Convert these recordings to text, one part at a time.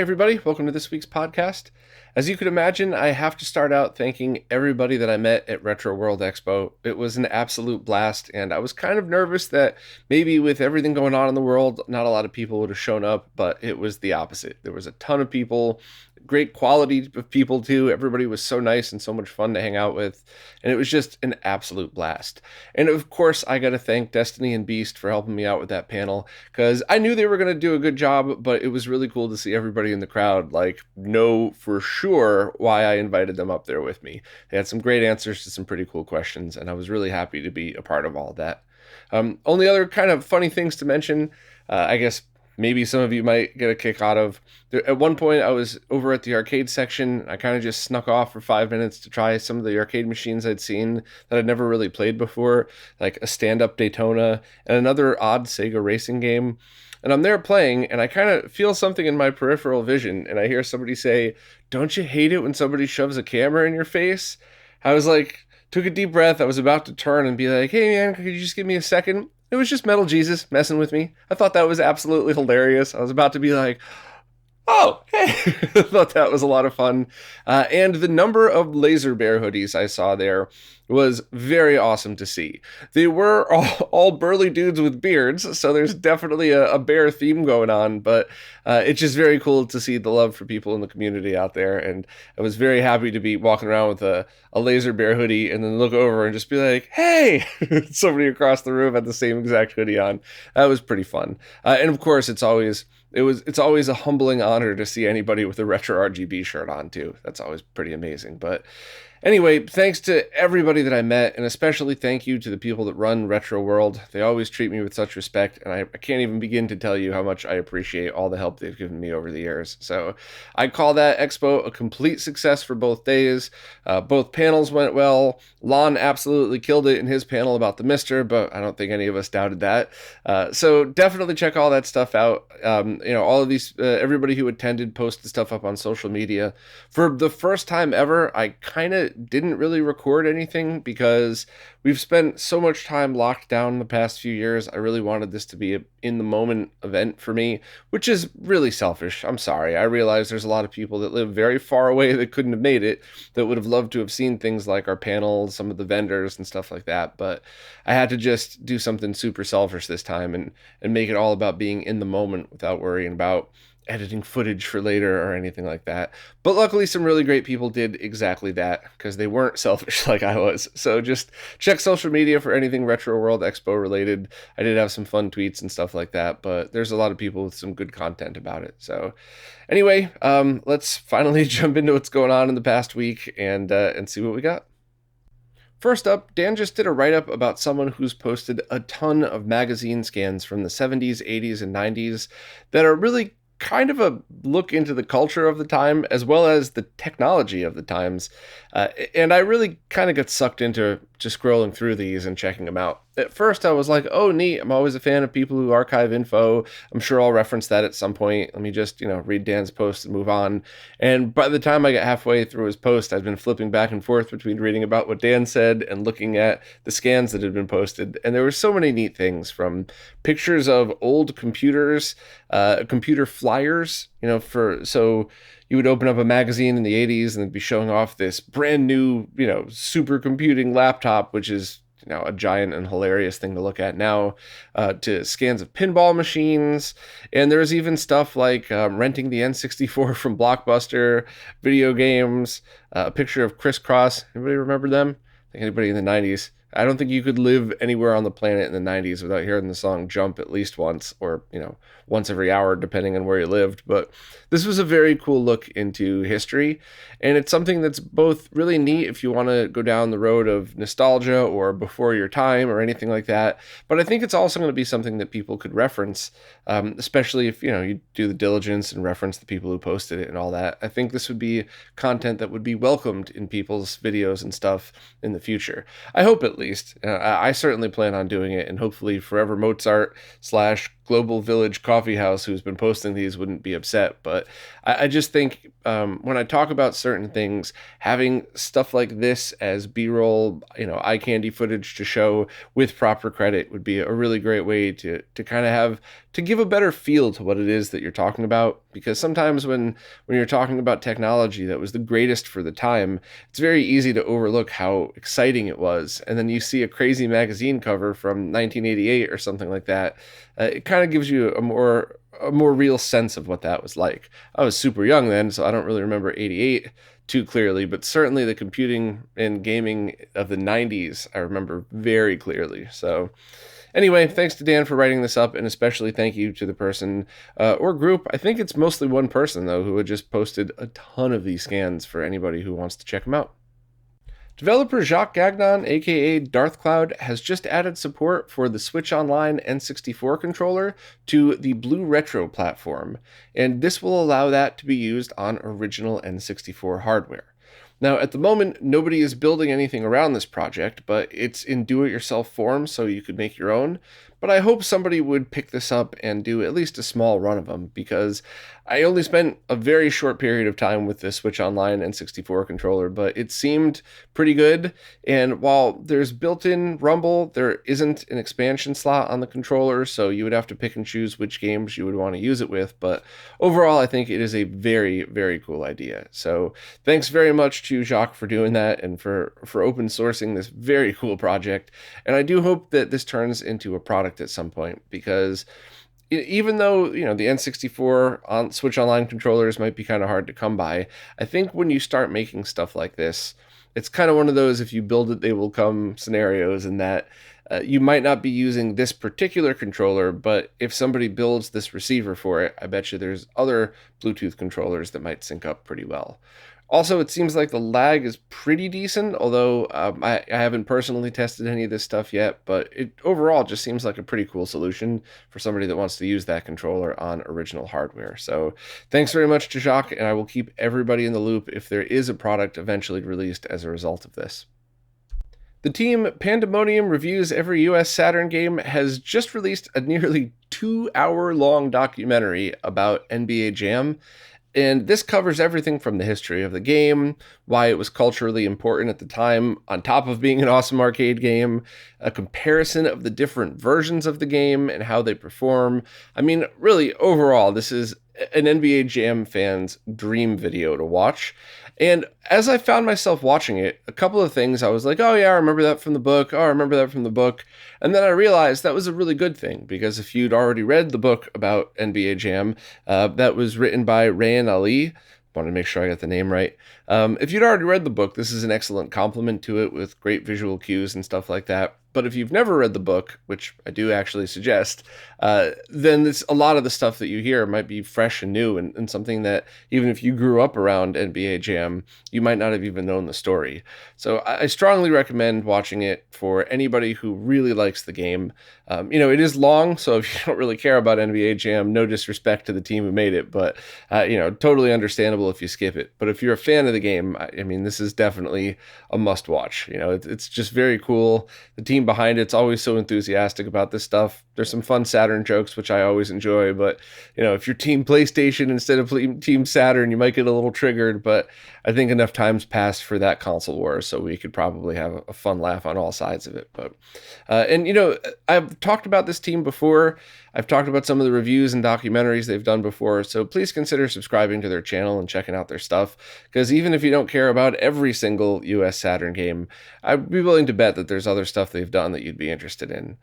Hey everybody, welcome to this week's podcast. As you could imagine, I have to start out thanking everybody that I met at Retro World Expo. It was an absolute blast, and I was kind of nervous that maybe with everything going on in the world, not a lot of people would have shown up, but it was the opposite. There was a ton of people, great quality of people too. Everybody was so nice and so much fun to hang out with, and it was just an absolute blast. And of course, I got to thank Destiny and Beast for helping me out with that panel, because I knew they were going to do a good job, but it was really cool to see everybody in the crowd know for sure why I invited them up there with me. They had some great answers to some pretty cool questions, and I was really happy to be a part of all of that. Only other kind of funny things to mention, I guess maybe some of you might get a kick out of. At one point, I was over at the arcade section. I kind of just snuck off for 5 minutes to try some of the arcade machines I'd seen that I'd never really played before, like a stand-up Daytona and another odd Sega racing game. And I'm there playing, and I kind of feel something in my peripheral vision, and I hear somebody say, "Don't you hate it when somebody shoves a camera in your face?" I was like, took a deep breath. I was about to turn and be like, "Hey man, could you just give me a second?" It was just Metal Jesus messing with me. I thought that was absolutely hilarious. I was about to be like, "Oh, hey." I thought that was a lot of fun. And the number of Laser Bear hoodies I saw there was very awesome to see. They were all burly dudes with beards, so there's definitely a bear theme going on, but it's just very cool to see the love for people in the community out there, and I was very happy to be walking around with a Laser Bear hoodie and then look over and just be like, "Hey!" Somebody across the room had the same exact hoodie on. That was pretty fun. And of course, it's always a humbling honor to see anybody with a RetroRGB shirt on too. That's always pretty amazing. But anyway, thanks to everybody that I met, and especially thank you to the people that run Retro World. They always treat me with such respect, and I can't even begin to tell you how much I appreciate all the help they've given me over the years. So I call that expo a complete success for both days. Both panels went well. Lon absolutely killed it in his panel about the Mister, but I don't think any of us doubted that. So definitely check all that stuff out. All of these, everybody who attended posted stuff up on social media. For the first time ever, I kind of didn't really record anything because we've spent so much time locked down the past few years. I really wanted this to be a in the moment event for me, which is really selfish. I'm sorry. I realize there's a lot of people that live very far away that couldn't have made it, that would have loved to have seen things like our panels, some of the vendors and stuff like that. But I had to just do something super selfish this time and make it all about being in the moment without worrying about editing footage for later or anything like that. But luckily some really great people did exactly that because they weren't selfish like I was. So just check social media for anything Retro World Expo related. I did have some fun tweets and stuff like that, but there's a lot of people with some good content about it. So anyway, let's finally jump into what's going on in the past week and see what we got. First up, Dan just did a write-up about someone who's posted a ton of magazine scans from the 70s, 80s, and 90s that are really kind of a look into the culture of the time as well as the technology of the times. And I really kind of got sucked into just scrolling through these and checking them out. At first I was like, oh neat, I'm always a fan of people who archive info. I'm sure I'll reference that at some point. Let me just, read Dan's post and move on. And by the time I got halfway through his post, I'd been flipping back and forth between reading about what Dan said and looking at the scans that had been posted. And there were so many neat things, from pictures of old computers, computer flyers, so you would open up a magazine in the 80s and it'd be showing off this brand new, supercomputing laptop, which is, a giant and hilarious thing to look at now, to scans of pinball machines. And there's even stuff like renting the N64 from Blockbuster, video games, a picture of Crisscross. Anybody remember them? I think anybody in the 90s? I don't think you could live anywhere on the planet in the 90s without hearing the song Jump at least once, or, once every hour, depending on where you lived. But this was a very cool look into history, and it's something that's both really neat if you want to go down the road of nostalgia or before your time or anything like that. But I think it's also going to be something that people could reference, especially if, you do the diligence and reference the people who posted it and all that. I think this would be content that would be welcomed in people's videos and stuff in the future. I hope, at least. I certainly plan on doing it, and hopefully Forever Mozart / Global Village Coffee House, who's been posting these, wouldn't be upset. But I just think when I talk about certain things, having stuff like this as B-roll, eye candy footage to show with proper credit would be a really great way to kind of have to give a better feel to what it is that you're talking about, because sometimes when you're talking about technology that was the greatest for the time, it's very easy to overlook how exciting it was. And then you see a crazy magazine cover from 1988 or something like that. It kind of gives you a more real sense of what that was like. I was super young then, so I don't really remember 88 too clearly, but certainly the computing and gaming of the 90s I remember very clearly. So anyway, thanks to Dan for writing this up, and especially thank you to the person or group. I think it's mostly one person, though, who had just posted a ton of these scans for anybody who wants to check them out. Developer Jacques Gagnon, aka Darth Cloud, has just added support for the Switch Online N64 controller to the Blue Retro platform, and this will allow that to be used on original N64 hardware. Now, at the moment, nobody is building anything around this project, but it's in do-it-yourself form, so you could make your own. But I hope somebody would pick this up and do at least a small run of them, because I only spent a very short period of time with the Switch Online N64 controller, but it seemed pretty good. And while there's built-in rumble, there isn't an expansion slot on the controller, so you would have to pick and choose which games you would want to use it with. But overall, I think it is a very, very cool idea. So thanks very much to Jacques for doing that and for open sourcing this very cool project. And I do hope that this turns into a product at some point, because even though, you know, the N64 on Switch Online controllers might be kind of hard to come by, I think when you start making stuff like this, it's kind of one of those if you build it, they will come scenarios, in that you might not be using this particular controller, but if somebody builds this receiver for it, I bet you there's other Bluetooth controllers that might sync up pretty well. Also, it seems like the lag is pretty decent, although I haven't personally tested any of this stuff yet, but it overall just seems like a pretty cool solution for somebody that wants to use that controller on original hardware. So thanks very much to Jacques, and I will keep everybody in the loop if there is a product eventually released as a result of this. The team Pandemonium Reviews Every US Saturn Game has just released a nearly 2-hour-long documentary about NBA Jam. And this covers everything from the history of the game, why it was culturally important at the time, on top of being an awesome arcade game, a comparison of the different versions of the game and how they perform. I mean, really, overall, this is an NBA Jam fan's dream video to watch. And as I found myself watching it, a couple of things I was like, oh yeah, I remember that from the book. Oh, I remember that from the book. And then I realized that was a really good thing, because if you'd already read the book about NBA Jam, that was written by Rayan Ali. Want to make sure I got the name right. If you'd already read the book, this is an excellent complement to it with great visual cues and stuff like that. But if you've never read the book, which I do actually suggest, then a lot of the stuff that you hear might be fresh and new, and something that even if you grew up around NBA Jam, you might not have even known the story. So I strongly recommend watching it for anybody who really likes the game. It is long, so if you don't really care about NBA Jam, no disrespect to the team who made it, but totally understandable if you skip it. But if you're a fan of the game, I mean, this is definitely a must-watch. It's just very cool. The team behind it's always so enthusiastic about this stuff. There's some fun Saturn jokes, which I always enjoy, but if you're team PlayStation instead of team Saturn, you might get a little triggered. But I think enough time's passed for that console war, so we could probably have a fun laugh on all sides of it. But I've talked about this team before. I've talked about some of the reviews and documentaries they've done before, so please consider subscribing to their channel and checking out their stuff, because even if you don't care about every single US Saturn game, I'd be willing to bet that there's other stuff they've done that you'd be interested in.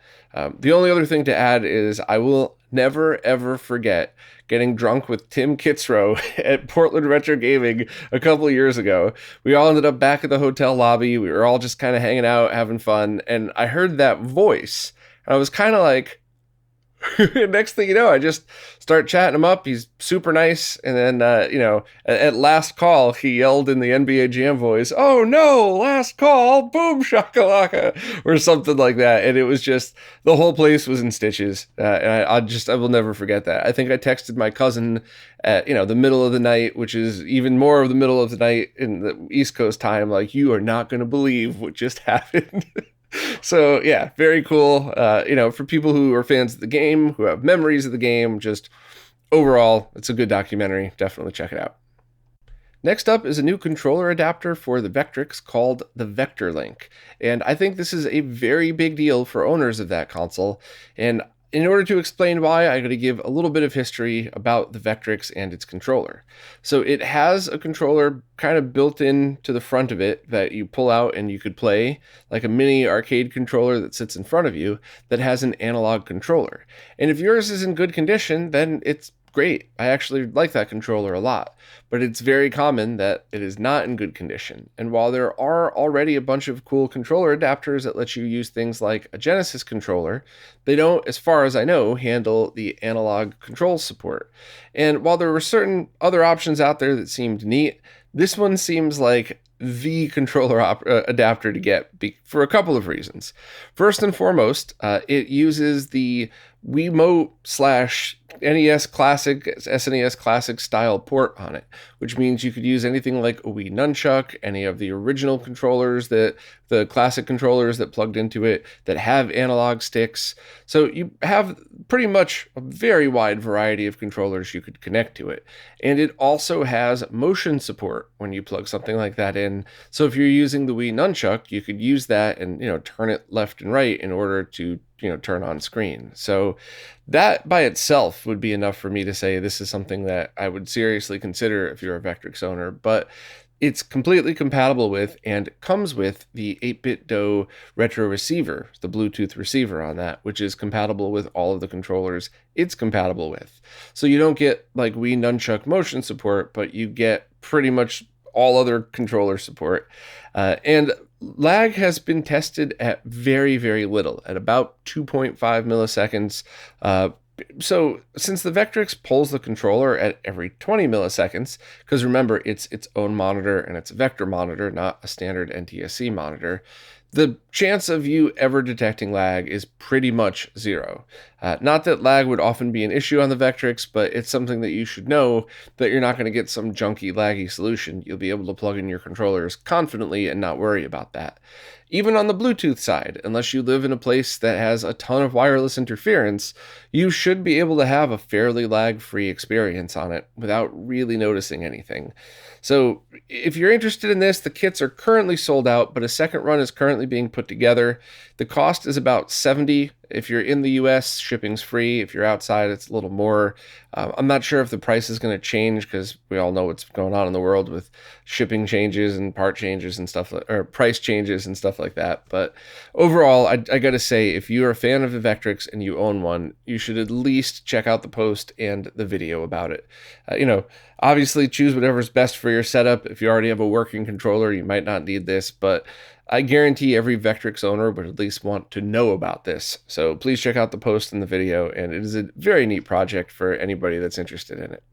The only other thing to add is I will never, ever forget getting drunk with Tim Kitzrow at Portland Retro Gaming a couple of years ago. We all ended up back at the hotel lobby. We were all just kind of hanging out, having fun, and I heard that voice, and I was kind of like, next thing you know, I just start chatting him up. He's super nice. And then, at last call, he yelled in the NBA Jam voice, "Oh no, last call, boom shakalaka," or something like that. And it was just, the whole place was in stitches. And I will never forget that. I think I texted my cousin at, the middle of the night, which is even more of the middle of the night in the East Coast time. Like, you are not going to believe what just happened. So yeah, very cool. For people who are fans of the game, who have memories of the game, just overall, it's a good documentary. Definitely check it out. Next up is a new controller adapter for the Vectrix called the Vectorlink. And I think this is a very big deal for owners of that console. And In order to explain why, I got to give a little bit of history about the Vectorlink and its controller. So it has a controller kind of built in to the front of it that you pull out and you could play, like a mini arcade controller that sits in front of you that has an analog controller. And if yours is in good condition, then it's great. I actually like that controller a lot, but it's very common that it is not in good condition. And while there are already a bunch of cool controller adapters that let you use things like a Genesis controller, they don't, as far as I know, handle the analog control support. And while there were certain other options out there that seemed neat, this one seems like the controller adapter to get for a couple of reasons. First and foremost, it uses the Wiimote / NES Classic, SNES Classic style port on it, which means you could use anything like a Wii Nunchuck, any of the original controllers, the classic controllers that plugged into it that have analog sticks. So you have pretty much a very wide variety of controllers you could connect to it. And it also has motion support when you plug something like that in. So if you're using the Wii Nunchuck, you could use that and, turn it left and right in order to turn on screen. So that by itself would be enough for me to say this is something that I would seriously consider if you're a Vectorlink owner. But it's completely compatible with and comes with the 8BitDo retro receiver, the Bluetooth receiver on that, which is compatible with all of the controllers it's compatible with. So you don't get like Wii Nunchuck motion support, but you get pretty much all other controller support. And lag has been tested at very, very little, at about 2.5 milliseconds. So since the Vectorlink pulls the controller at every 20 milliseconds, because remember, it's its own monitor and it's a vector monitor, not a standard NTSC monitor, the chance of you ever detecting lag is pretty much zero. Not that lag would often be an issue on the Vectorlink, but it's something that you should know that you're not going to get some junky, laggy solution. You'll be able to plug in your controllers confidently and not worry about that. Even on the Bluetooth side, unless you live in a place that has a ton of wireless interference, you should be able to have a fairly lag-free experience on it without really noticing anything. So if you're interested in this, the kits are currently sold out, but a second run is currently being put together. The cost is about $70. If you're in the US, shipping's free. If you're outside, it's a little more. I'm not sure if the price is going to change because we all know what's going on in the world with shipping changes and part changes and stuff, or price changes and stuff like that. But overall, I got to say, if you're a fan of the Vectorlink and you own one, you should at least check out the post and the video about it. Obviously choose whatever's best for your setup. If you already have a working controller, you might not need this, but I guarantee every Vectorlink owner would at least want to know about this. So please check out the post in the video, and it is a very neat project for anybody that's interested in it.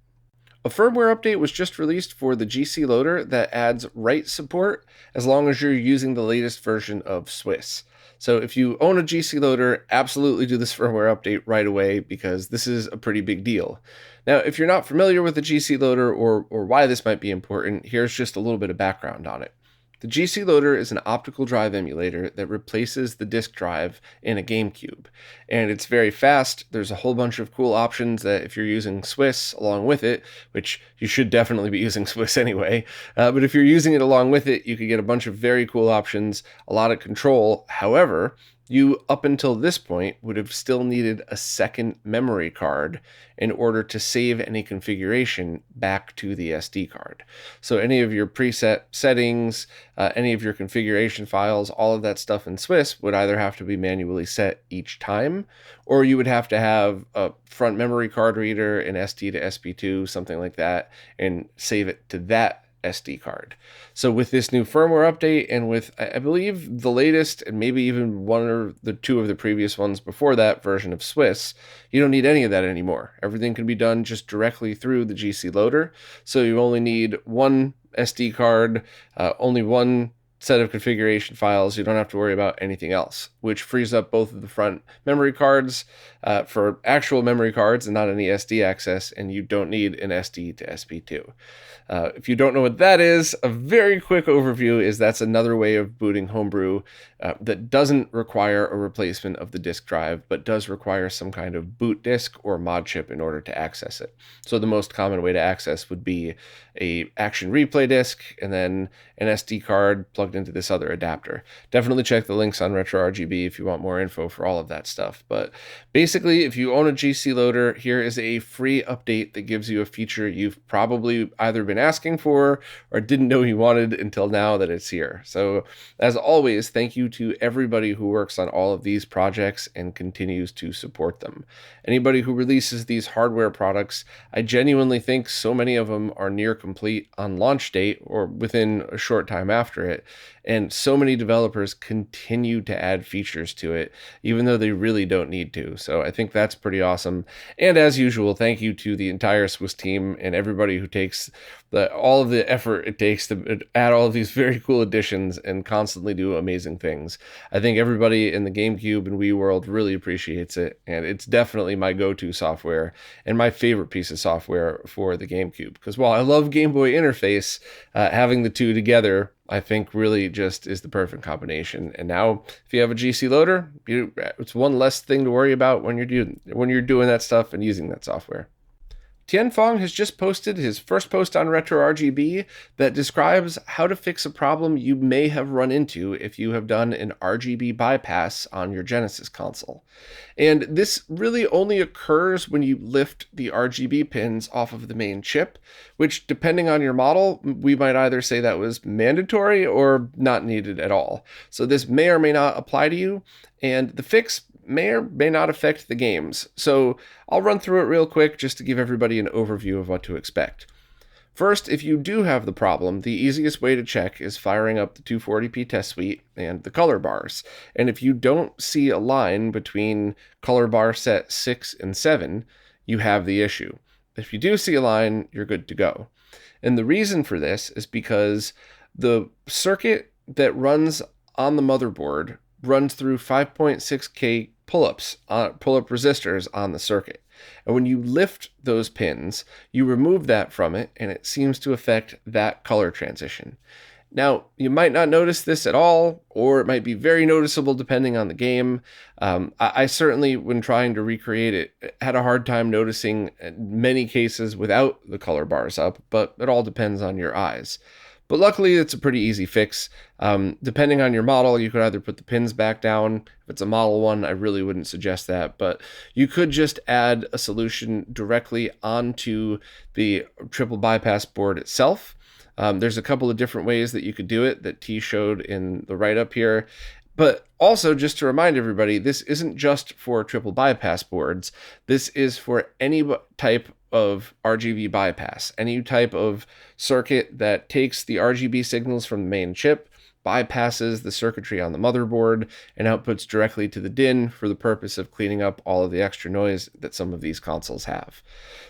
A firmware update was just released for the GC loader that adds write support as long as you're using the latest version of Swiss. So if you own a GC loader, absolutely do this firmware update right away because this is a pretty big deal. Now, if you're not familiar with the GC loader or why this might be important, here's just a little bit of background on it. The GC loader is an optical drive emulator that replaces the disk drive in a GameCube, and it's very fast. There's a whole bunch of cool options that if you're using Swiss along with it, which you should definitely be using Swiss anyway, but if you're using it along with it, you can get a bunch of very cool options, a lot of control. However, you, up until this point, would have still needed a second memory card in order to save any configuration back to the SD card. So any of your preset settings, any of your configuration files, all of that stuff in Swiss would either have to be manually set each time, or you would have to have a front memory card reader, an SD to SP2, something like that, and save it to that SD card. So with this new firmware update and with, I believe, the latest and maybe even one or the two of the previous ones before that version of Swiss, you don't need any of that anymore. Everything can be done just directly through the GC loader. So you only need one SD card, only one set of configuration files. You don't have to worry about anything else, which frees up both of the front memory cards for actual memory cards and not any SD access, and you don't need an SD to SP2. If you don't know what that is, a very quick overview is that's another way of booting Homebrew that doesn't require a replacement of the disk drive, but does require some kind of boot disk or mod chip in order to access it. So the most common way to access would be a action replay disk and then an SD card plugged plugged into this other adapter. Definitely check the links on RetroRGB if you want more info for all of that stuff. But basically, if you own a GC loader, here is a free update that gives you a feature you've probably either been asking for or didn't know you wanted until now that it's here. So as always, thank you to everybody who works on all of these projects and continues to support them. Anybody who releases these hardware products, I genuinely think so many of them are near complete on launch date or within a short time after it. And so many developers continue to add features to it, even though they really don't need to. So I think that's pretty awesome. And as usual, thank you to the entire Swiss team and everybody who takes all of the effort it takes to add all of these very cool additions and constantly do amazing things. I think everybody in the GameCube and Wii world really appreciates it, and it's definitely my go-to software and my favorite piece of software for the GameCube. Because while I love Game Boy interface, having the two together, I think really just is the perfect combination. And now, if you have a GC loader, it's one less thing to worry about when you're doing that stuff and using that software. Tianfeng has just posted his first post on RetroRGB that describes how to fix a problem you may have run into if you have done an RGB bypass on your Genesis console. And this really only occurs when you lift the RGB pins off of the main chip, which, depending on your model, we might either say that was mandatory or not needed at all. So this may or may not apply to you, and the fix may or may not affect the games. So I'll run through it real quick just to give everybody an overview of what to expect. First, if you do have the problem, the easiest way to check is firing up the 240p test suite and the color bars. And if you don't see a line between color bar set 6 and 7, you have the issue. If you do see a line, you're good to go. And the reason for this is because the circuit that runs on the motherboard runs through 5.6K pull-up resistors on the circuit. And when you lift those pins, you remove that from it, and it seems to affect that color transition. Now, you might not notice this at all, or it might be very noticeable depending on the game. I certainly, when trying to recreate it, had a hard time noticing many cases without the color bars up, but it all depends on your eyes. But luckily, it's a pretty easy fix. Depending on your model, you could either put the pins back down. If it's a Model 1, I really wouldn't suggest that. But you could just add a solution directly onto the triple bypass board itself. There's a couple of different ways that you could do it that T showed in the write-up here. But also, just to remind everybody, this isn't just for triple bypass boards. This is for any type of RGB bypass, any type of circuit that takes the RGB signals from the main chip, bypasses the circuitry on the motherboard, and outputs directly to the DIN for the purpose of cleaning up all of the extra noise that some of these consoles have.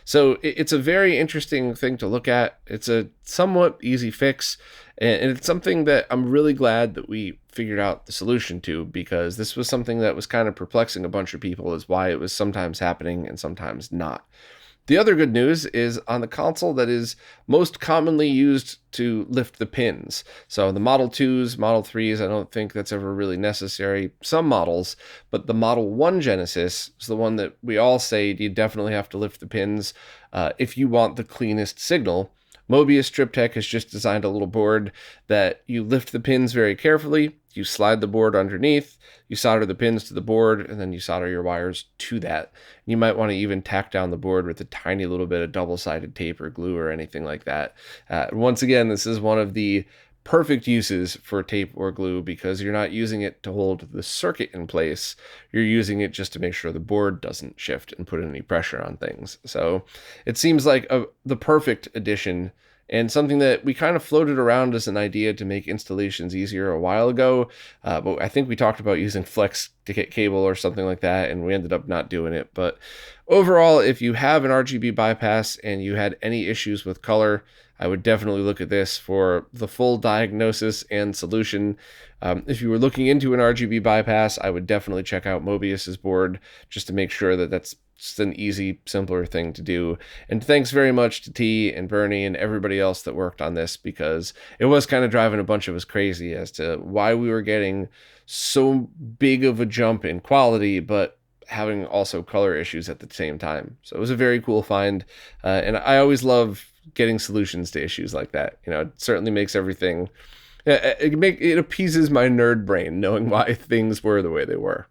So it's a very interesting thing to look at. It's a somewhat easy fix, and it's something that I'm really glad that we figured out the solution to, because this was something that was kind of perplexing a bunch of people as why it was sometimes happening and sometimes not. The other good news is on the console that is most commonly used to lift the pins. So the Model 2s, Model 3s, I don't think that's ever really necessary. Some models, but the Model 1 Genesis is the one that we all say you definitely have to lift the pins if you want the cleanest signal. Mobius Strip Tech has just designed a little board that you lift the pins very carefully, you slide the board underneath, you solder the pins to the board, and then you solder your wires to that. You might want to even tack down the board with a tiny little bit of double-sided tape or glue or anything like that. Once again, this is one of the perfect uses for tape or glue because you're not using it to hold the circuit in place. You're using it just to make sure the board doesn't shift and put any pressure on things. So it seems like the perfect addition, and something that we kind of floated around as an idea to make installations easier a while ago. But I think we talked about using flex ticket cable or something like that, and we ended up not doing it. But overall, if you have an RGB bypass and you had any issues with color, I would definitely look at this for the full diagnosis and solution. If you were looking into an RGB bypass, I would definitely check out Mobius's board just to make sure that that's just an easy, simpler thing to do. And thanks very much to T and Bernie and everybody else that worked on this, because it was kind of driving a bunch of us crazy as to why we were getting so big of a jump in quality, but having also color issues at the same time. So it was a very cool find. And I always love getting solutions to issues like that. You know, it certainly makes everything It appeases my nerd brain knowing why things were the way they were.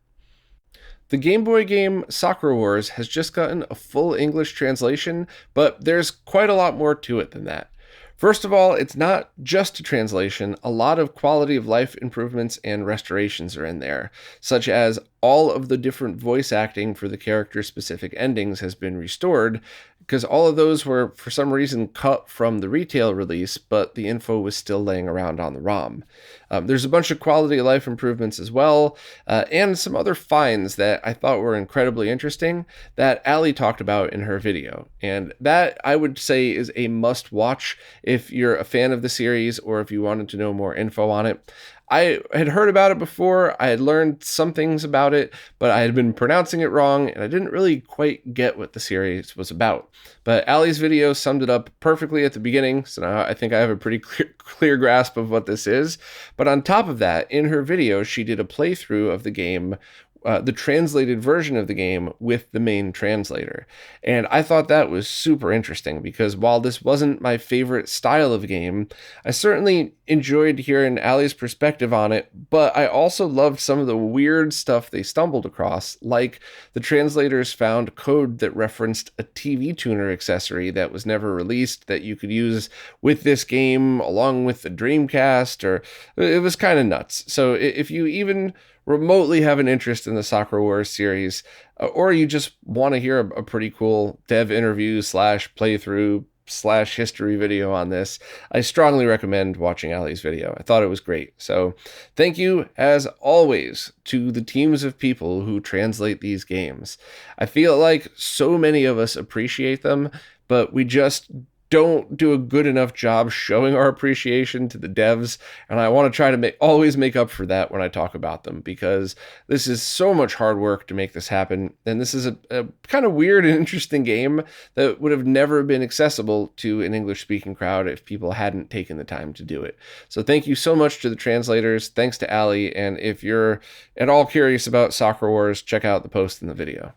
The Game Boy game Sakura Wars has just gotten a full English translation, but there's quite a lot more to it than that. First of all, it's not just a translation. A lot of quality of life improvements and restorations are in there, such as all of the different voice acting for the character-specific endings has been restored, because all of those were, for some reason, cut from the retail release, but the info was still laying around on the ROM. There's a bunch of quality of life improvements as well, and some other finds that I thought were incredibly interesting that Ali talked about in her video. And that, I would say, is a must-watch if you're a fan of the series or if you wanted to know more info on it. I had heard about it before, I had learned some things about it, but I had been pronouncing it wrong, and I didn't really quite get what the series was about. But Ali's video summed it up perfectly at the beginning, so now I think I have a pretty clear grasp of what this is. But on top of that, in her video, she did a playthrough of the game, the translated version of the game with the main translator. And I thought that was super interesting because while this wasn't my favorite style of game, I certainly enjoyed hearing Ali's perspective on it, but I also loved some of the weird stuff they stumbled across, like the translators found code that referenced a TV tuner accessory that was never released that you could use with this game along with the Dreamcast, or it was kind of nuts. So if you even remotely have an interest in the Sakura Wars series, or you just want to hear a pretty cool dev interview slash playthrough slash history video on this, I strongly recommend watching Ali's video. I thought it was great. So thank you, as always, to the teams of people who translate these games. I feel like so many of us appreciate them, but we just don't do a good enough job showing our appreciation to the devs, and I want to try to always make up for that when I talk about them, because this is so much hard work to make this happen, and this is a kind of weird and interesting game that would have never been accessible to an English-speaking crowd if people hadn't taken the time to do it. So thank you so much to the translators, thanks to Ali, and if you're at all curious about Sakura Wars, check out the post in the video.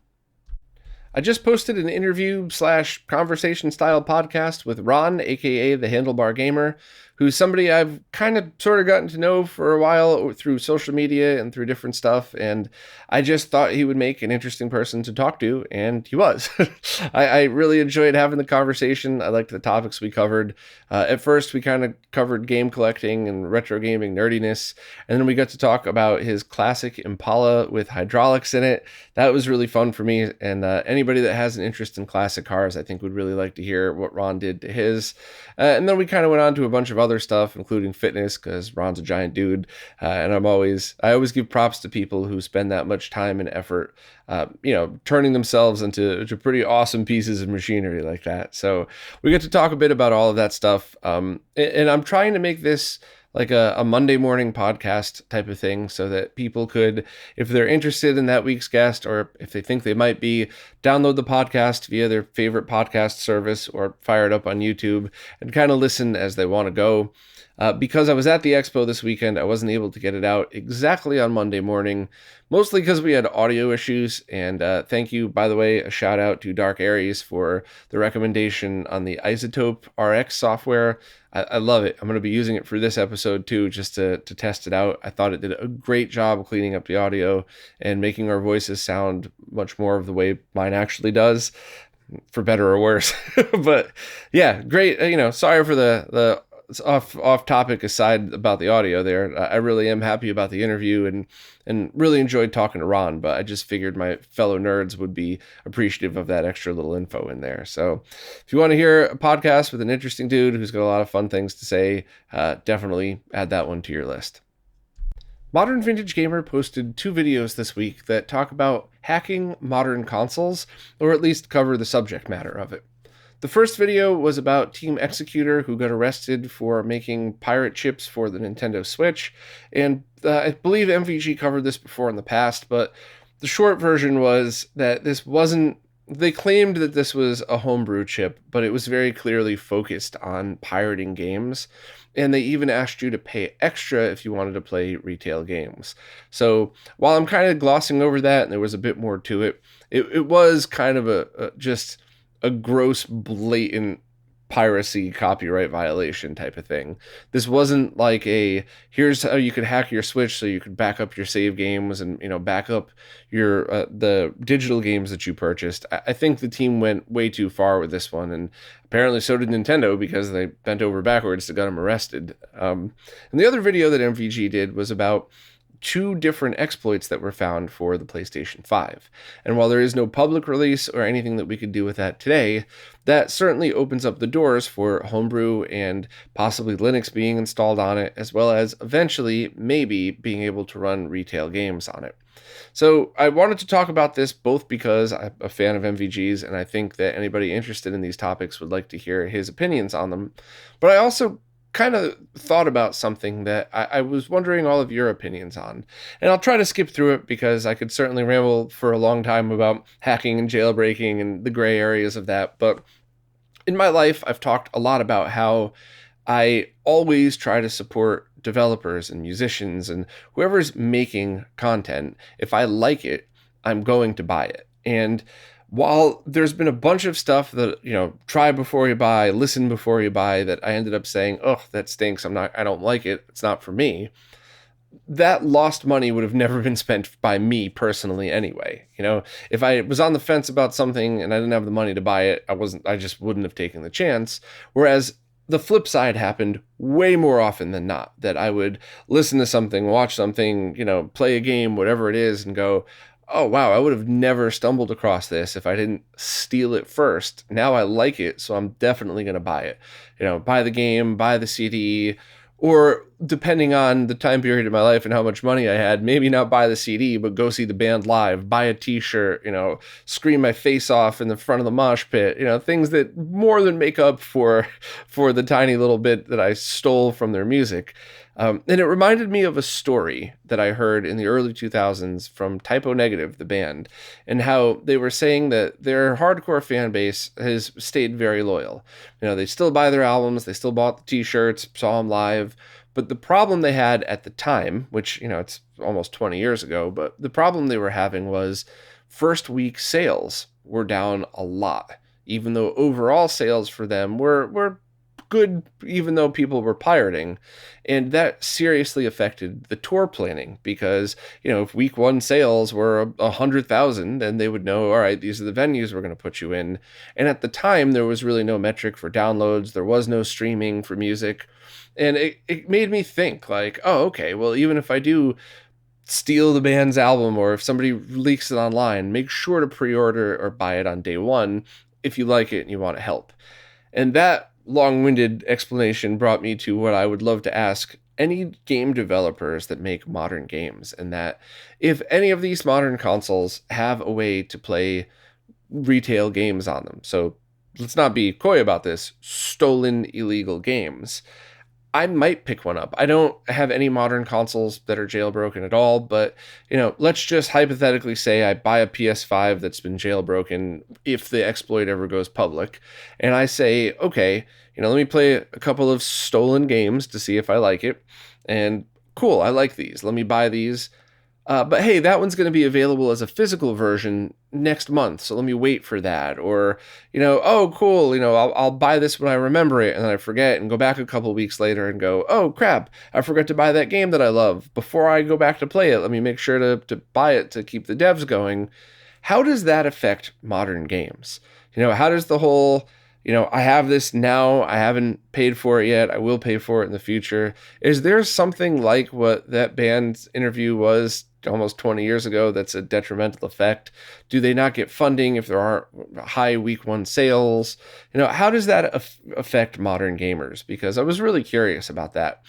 I just posted an interview / conversation style podcast with Ron, aka the Handlebar Gamer, who's somebody I've kind of sort of gotten to know for a while through social media and through different stuff, and I just thought he would make an interesting person to talk to, and he was. I really enjoyed having the conversation. I liked the topics we covered. At first, we kind of covered game collecting and retro gaming nerdiness, and then we got to talk about his classic Impala with hydraulics in it. That was really fun for me, and anybody that has an interest in classic cars, I think would really like to hear what Ron did to his. And then we kind of went on to a bunch of other stuff, including fitness, because Ron's a giant dude, and I always give props to people who spend that much time and effort, turning themselves into pretty awesome pieces of machinery like that. So we get to talk a bit about all of that stuff, and I'm trying to make this like a Monday morning podcast type of thing, so that people could, if they're interested in that week's guest, or if they think they might be, download the podcast via their favorite podcast service or fire it up on YouTube and kind of listen as they want to go. Because I was at the expo this weekend, I wasn't able to get it out exactly on Monday morning, mostly because we had audio issues. And thank you, by the way, a shout out to Dark Aries for the recommendation on the Isotope RX software. I love it. I'm going to be using it for this episode too, just to test it out. I thought it did a great job cleaning up the audio and making our voices sound much more of the way mine actually does, for better or worse. But yeah, great. Sorry for the off topic aside about the audio there. I really am happy about the interview and really enjoyed talking to Ron, but I just figured my fellow nerds would be appreciative of that extra little info in there. So if you want to hear a podcast with an interesting dude who's got a lot of fun things to say, definitely add that one to your list. Modern Vintage Gamer posted 2 videos this week that talk about hacking modern consoles, or at least cover the subject matter of it. The first video was about Team Xecuter, who got arrested for making pirate chips for the Nintendo Switch, and I believe MVG covered this before in the past, but the short version was that they claimed that this was a homebrew chip, but it was very clearly focused on pirating games, and they even asked you to pay extra if you wanted to play retail games. So while I'm kind of glossing over that, and there was a bit more to it, it was kind of just a gross, blatant piracy copyright violation type of thing. This wasn't like a here's how you could hack your Switch so you could back up your save games and back up your the digital games that you purchased. I think the team went way too far with this one, and apparently so did Nintendo because they bent over backwards to get them arrested. And the other video that MVG did was about 2 different exploits that were found for the PlayStation 5. And while there is no public release or anything that we could do with that today, that certainly opens up the doors for homebrew and possibly Linux being installed on it, as well as eventually maybe being able to run retail games on it. So I wanted to talk about this both because I'm a fan of MVG's and I think that anybody interested in these topics would like to hear his opinions on them. But I also kind of thought about something that I was wondering all of your opinions on. And I'll try to skip through it because I could certainly ramble for a long time about hacking and jailbreaking and the gray areas of that. But in my life, I've talked a lot about how I always try to support developers and musicians and whoever's making content. If I like it, I'm going to buy it. And while there's been a bunch of stuff that, try before you buy, listen before you buy, that I ended up saying, oh, that stinks. I don't like it. It's not for me. That lost money would have never been spent by me personally anyway. If I was on the fence about something and I didn't have the money to buy it, I just wouldn't have taken the chance. Whereas the flip side happened way more often than not, that I would listen to something, watch something, play a game, whatever it is, and go, oh, wow, I would have never stumbled across this if I didn't steal it first. Now I like it, so I'm definitely going to buy it. Buy the game, buy the CD, or depending on the time period of my life and how much money I had, maybe not buy the CD, but go see the band live, buy a t-shirt, scream my face off in the front of the mosh pit, things that more than make up for the tiny little bit that I stole from their music. And it reminded me of a story that I heard in the early 2000s from Typo Negative, the band, and how they were saying that their hardcore fan base has stayed very loyal. They still buy their albums, they still bought the t-shirts, saw them live, but the problem they had at the time, which, it's almost 20 years ago, but the problem they were having was first week sales were down a lot, even though overall sales for them were good, even though people were pirating. And that seriously affected the tour planning because, if week 1 sales were 100,000, then they would know, all right, these are the venues we're going to put you in. And at the time, there was really no metric for downloads. There was no streaming for music. And it made me think like, oh, okay, well, even if I do steal the band's album or if somebody leaks it online, make sure to pre-order or buy it on day 1 if you like it and you want to help. And that long-winded explanation brought me to what I would love to ask any game developers that make modern games, and that if any of these modern consoles have a way to play retail games on them, so let's not be coy about this, stolen illegal games, I might pick one up. I don't have any modern consoles that are jailbroken at all, but, let's just hypothetically say I buy a PS5 that's been jailbroken if the exploit ever goes public, and I say, okay, let me play a couple of stolen games to see if I like it, and cool, I like these. Let me buy these. But hey, that one's going to be available as a physical version next month, so let me wait for that. Or, oh, cool, I'll buy this when I remember it, and then I forget, and go back a couple weeks later and go, oh, crap, I forgot to buy that game that I love. Before I go back to play it, let me make sure to buy it to keep the devs going. How does that affect modern games? How does the whole, I have this now, I haven't paid for it yet, I will pay for it in the future. Is there something like what that band's interview was almost 20 years ago that's a detrimental effect? Do they not get funding if there aren't high week 1 sales? How does that affect modern gamers? Because I was really curious about that.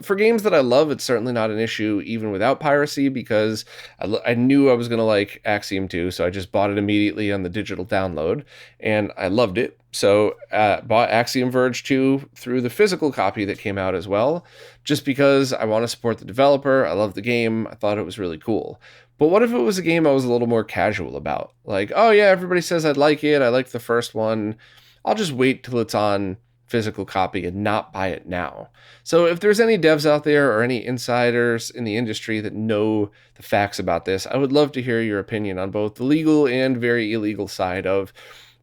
For games that I love, it's certainly not an issue even without piracy because I knew I was going to like Axiom 2, so I just bought it immediately on the digital download, and I loved it. So bought Axiom Verge 2 through the physical copy that came out as well, just because I want to support the developer. I love the game. I thought it was really cool. But what if it was a game I was a little more casual about? Like, oh yeah, everybody says I'd like it. I like the first one. I'll just wait till it's on physical copy and not buy it now. So if there's any devs out there or any insiders in the industry that know the facts about this, I would love to hear your opinion on both the legal and very illegal side of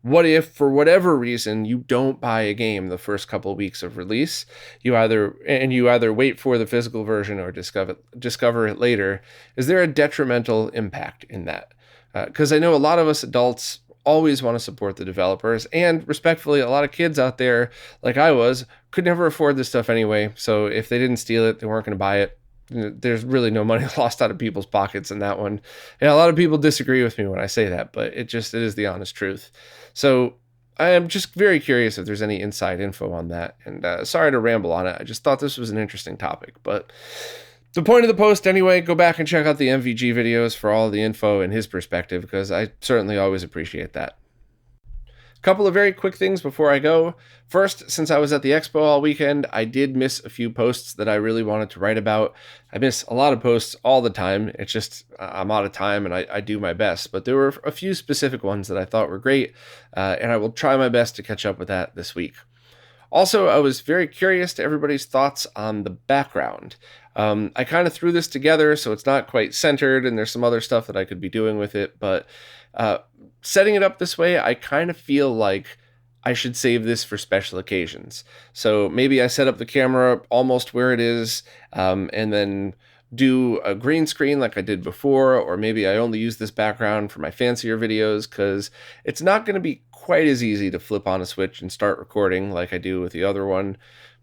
What if, for whatever reason, you don't buy a game the first couple of weeks of release? You either wait for the physical version or discover it later. Is there a detrimental impact in that? Because I know a lot of us adults always want to support the developers, and respectfully, a lot of kids out there, like I was, could never afford this stuff anyway. So if they didn't steal it, they weren't going to buy it. There's really no money lost out of people's pockets in that one. And a lot of people disagree with me when I say that, but it is the honest truth. So I am just very curious if there's any inside info on that. And sorry to ramble on it. I just thought this was an interesting topic. But the point of the post anyway, go back and check out the MVG videos for all the info and his perspective, because I certainly always appreciate that. Couple of very quick things before I go. First, since I was at the expo all weekend, I did miss a few posts that I really wanted to write about. I miss a lot of posts all the time. It's just I'm out of time, and I do my best. But there were a few specific ones that I thought were great, and I will try my best to catch up with that this week. Also, I was very curious to everybody's thoughts on the background. I kind of threw this together so it's not quite centered, and there's some other stuff that I could be doing with it, but setting it up this way, I kind of feel like I should save this for special occasions. So maybe I set up the camera almost where it is, and then do a green screen like I did before, or maybe I only use this background for my fancier videos, because it's not going to be quite as easy to flip on a switch and start recording like I do with the other one.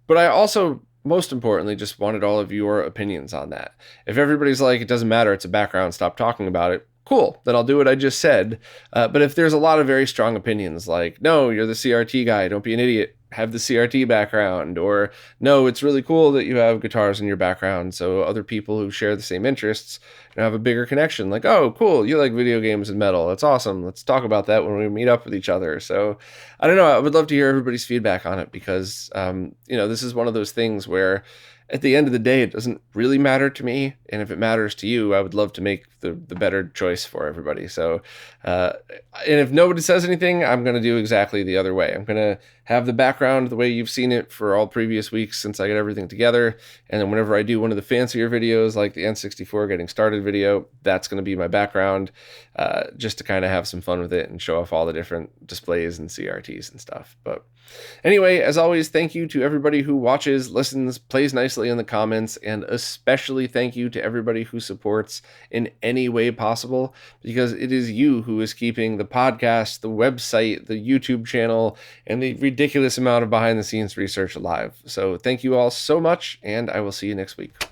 But I also, most importantly, just wanted all of your opinions on that. If everybody's like, it doesn't matter, it's a background, stop talking about it, cool, then I'll do what I just said. But if there's a lot of very strong opinions, like, no, you're the CRT guy, don't be an idiot, have the CRT background, or no, it's really cool that you have guitars in your background, so other people who share the same interests have a bigger connection. Like, oh, cool, you like video games and metal, that's awesome, let's talk about that when we meet up with each other. So I don't know, I would love to hear everybody's feedback on it, because this is one of those things where at the end of the day, it doesn't really matter to me. And if it matters to you, I would love to make the better choice for everybody. So, and if nobody says anything, I'm going to do exactly the other way. I'm going to have the background the way you've seen it for all previous weeks since I get everything together. And then whenever I do one of the fancier videos, like the N64 getting started video, that's going to be my background, just to kind of have some fun with it and show off all the different displays and CRTs and stuff. But anyway, as always, thank you to everybody who watches, listens, plays nicely in the comments, and especially thank you to everybody who supports in any way possible, because it is you who is keeping the podcast, the website, the YouTube channel, and the ridiculous amount of behind-the-scenes research alive. So thank you all so much, and I will see you next week.